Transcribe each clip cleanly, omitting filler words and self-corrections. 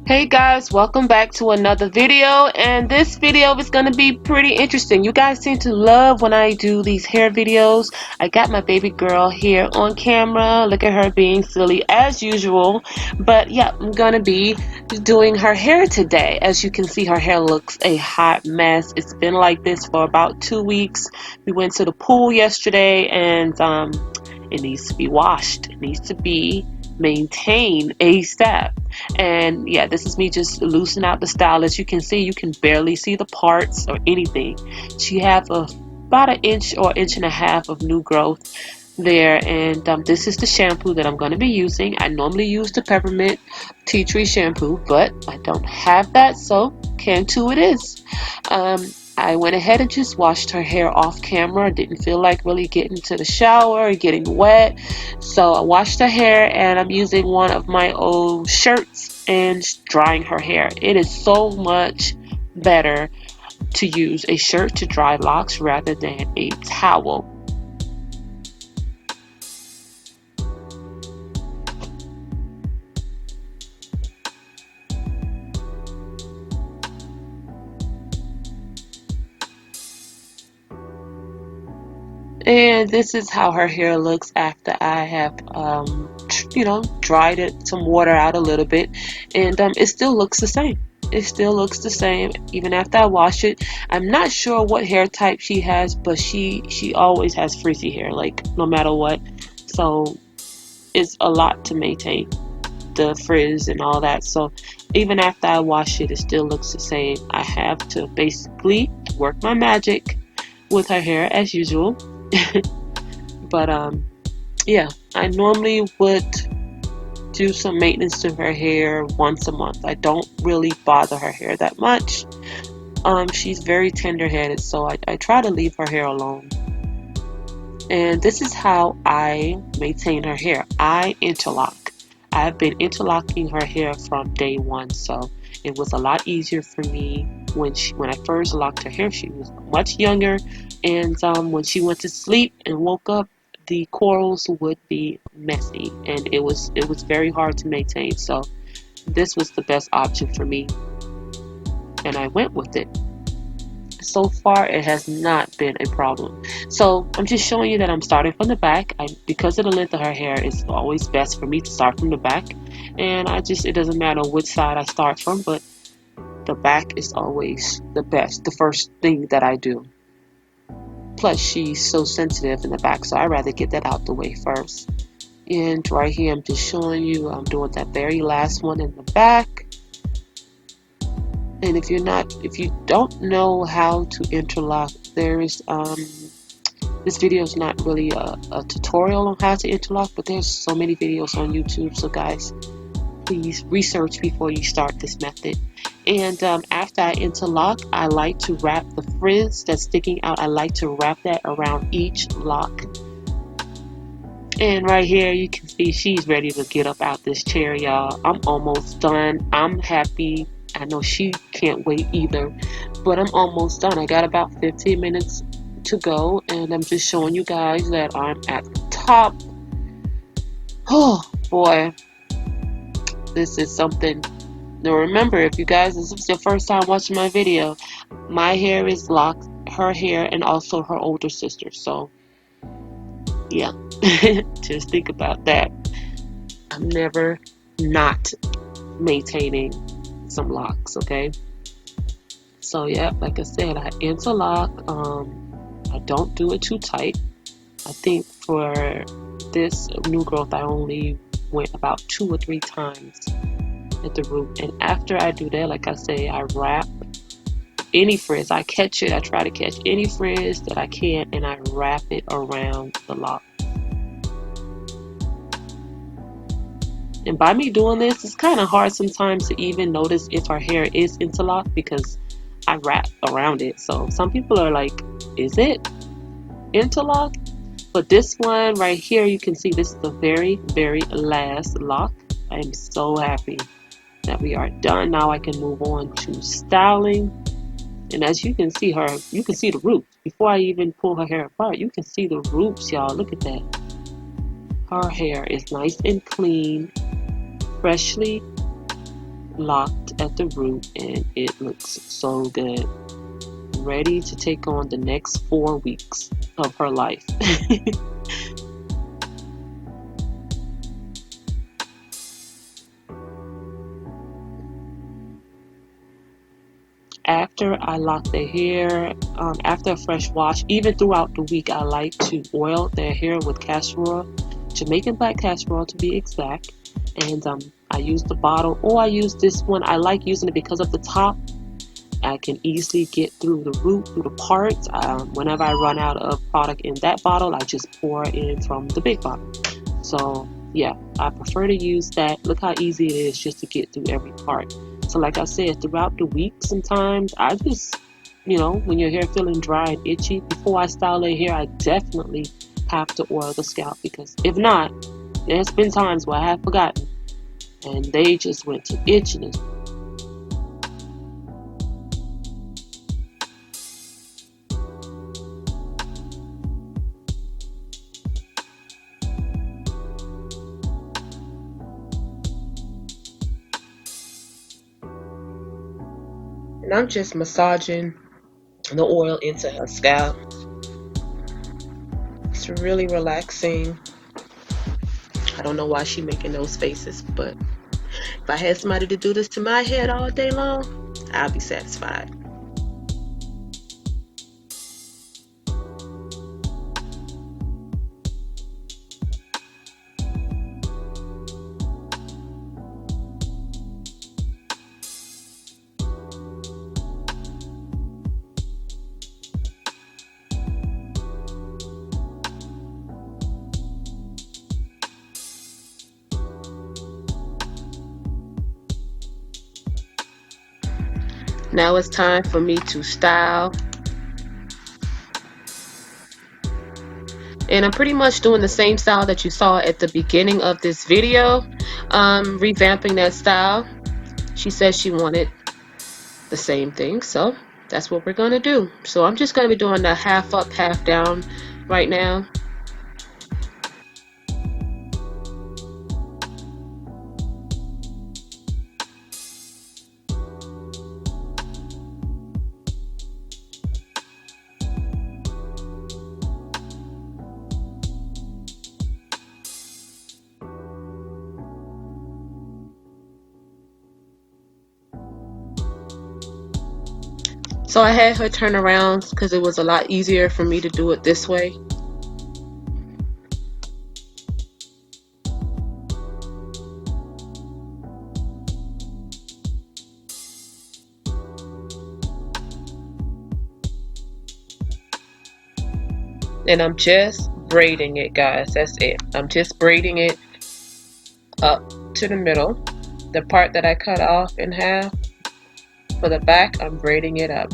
Hey guys, welcome back to another video, and this video is going to be pretty interesting. You guys seem to love when I do these hair videos. I got my baby girl here on camera. Look at her being silly as usual. But yeah, I'm going to be doing her hair today. As you can see, her hair looks a hot mess. It's been like this for about 2 weeks. We went to the pool yesterday and it needs to be washed. It needs to be maintained ASAP. And yeah, this is me just loosening out the style. As you can see, you can barely see the parts or anything. She has about an inch or inch and a half of new growth there. And this is the shampoo that I'm going to be using. I normally use the peppermint tea tree shampoo, but I don't have that, so Cantu it is. I went ahead and just washed her hair off camera. Didn't feel like really getting to the shower or getting wet, so I washed her hair, and I'm using one of my old shirts and drying her hair. It is so much better to use a shirt to dry locks rather than a towel. And this is how her hair looks after I have, dried it, some water out a little bit. And it still looks the same. It still looks the same even after I wash it. I'm not sure what hair type she has, but she always has frizzy hair, like no matter what. So it's a lot to maintain the frizz and all that. So even after I wash it, it still looks the same. I have to basically work my magic with her hair as usual. But yeah, I normally would do some maintenance to her hair once a month. I don't really bother her hair that much. She's very tender-headed, so I try to leave her hair alone. And this is how I maintain her hair. I interlock. I've been interlocking her hair from day one, so it was a lot easier for me when I first locked her hair. She was much younger, and when she went to sleep and woke up, the corals would be messy, and it was very hard to maintain. So this was the best option for me, and I went with it. So far, it has not been a problem. So I'm just showing you that I'm starting from the back. Because of the length of her hair, it's always best for me to start from the back. And it doesn't matter which side I start from, but the back is always the best, the first thing that I do. Plus, she's so sensitive in the back, so I'd rather get that out the way first. And right here, I'm just showing you, I'm doing that very last one in the back. And if you don't know how to interlock, there is this video is not really a tutorial on how to interlock, but there's so many videos on YouTube. So guys, please research before you start this method. And after I interlock, I like to wrap the frizz that's sticking out. I like to wrap that around each lock. And right here, you can see she's ready to get up out this chair, y'all. I'm almost done. I'm happy. I know she can't wait either, but I'm almost done. I got about 15 minutes to go, and I'm just showing you guys that I'm at the top. Oh boy, this is something. Now remember, if you guys, this is your first time watching my video, my hair is locked, her hair, and also her older sister. So yeah, just think about that. I'm never not maintaining some locks, okay? So yeah, like I said, I interlock. I don't do it too tight. I think for this new growth, I only went about 2 or 3 times at the root. And after I do that, like I say, I wrap any frizz. I catch it. I try to catch any frizz that I can, and I wrap it around the lock. And by me doing this, it's kind of hard sometimes to even notice if her hair is interlocked because I wrap around it. So some people are like, is it interlocked? But this one right here, you can see this is the very, very last lock. I am so happy that we are done. Now I can move on to styling. And as you can see you can see the roots. Before I even pull her hair apart, you can see the roots, y'all. Look at that. Her hair is nice and clean, freshly locked at the root, and it looks so good. Ready to take on the next 4 weeks of her life. After I lock their hair, after a fresh wash, even throughout the week, I like to oil their hair with castor oil, Jamaican black castor oil to be exact. And I use the bottle, or I use this one. I like using it because of the top. I can easily get through the root, through the parts. Whenever I run out of product in that bottle, I just pour in from the big bottle. So yeah, I prefer to use that. Look how easy it is just to get through every part. So like I said, throughout the week, sometimes I just, when your hair feeling dry and itchy, before I style their hair, I definitely have to oil the scalp, because if not, there's been times where I have forgotten and they just went to itching. And I'm just massaging the oil into her scalp. It's really relaxing. I don't know why she's making those faces, but if I had somebody to do this to my head all day long, I'll be satisfied. Now it's time for me to style. And I'm pretty much doing the same style that you saw at the beginning of this video. Revamping that style. She said she wanted the same thing, so that's what we're going to do. So I'm just going to be doing the half up, half down right now. So I had her turn around because it was a lot easier for me to do it this way. And I'm just braiding it, guys. That's it. I'm just braiding it up to the middle. The part that I cut off in half for the back, I'm braiding it up.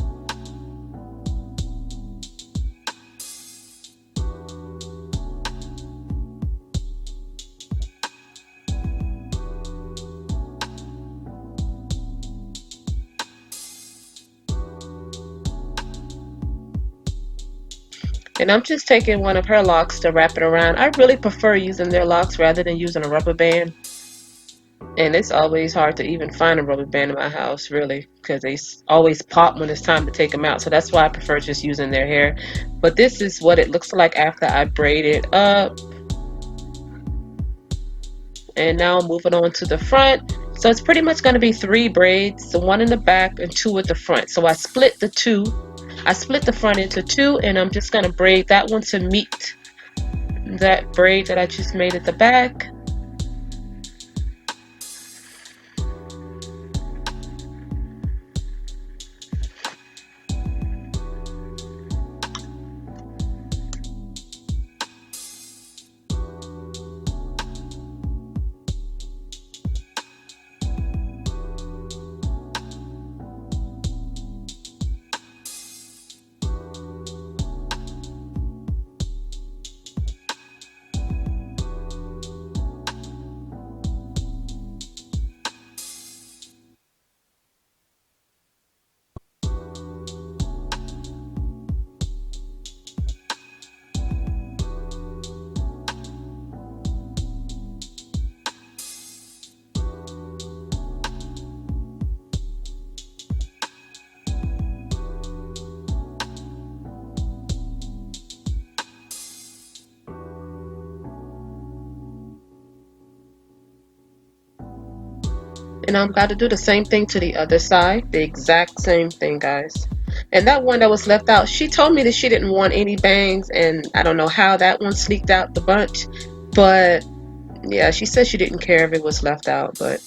And I'm just taking one of her locks to wrap it around. I really prefer using their locks rather than using a rubber band. And it's always hard to even find a rubber band in my house, really, because they always pop when it's time to take them out. So that's why I prefer just using their hair. But this is what it looks like after I braid it up. And now I'm moving on to the front. So it's pretty much going to be 3 braids, so 1 in the back and 2 at the front. So I split the front into 2, and I'm just going to braid that one to meet that braid that I just made at the back. And I'm about to do the same thing to the other side, the exact same thing, guys. And that one that was left out, she told me that she didn't want any bangs, and I don't know how that one sneaked out the bunch, but yeah, she said she didn't care if it was left out. But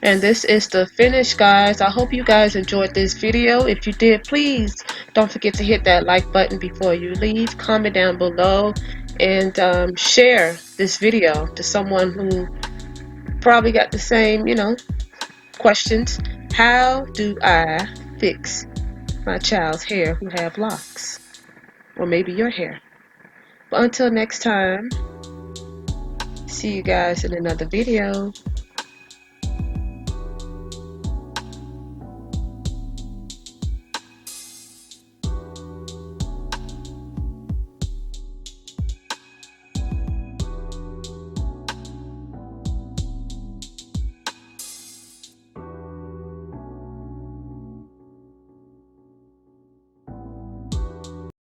and this is the finish, guys. I hope you guys enjoyed this video. If you did, please don't forget to hit that like button before you leave. Comment down below and share this video to someone who probably got the same, questions. How do I fix my child's hair who have locks? Or maybe your hair. But until next time, see you guys in another video.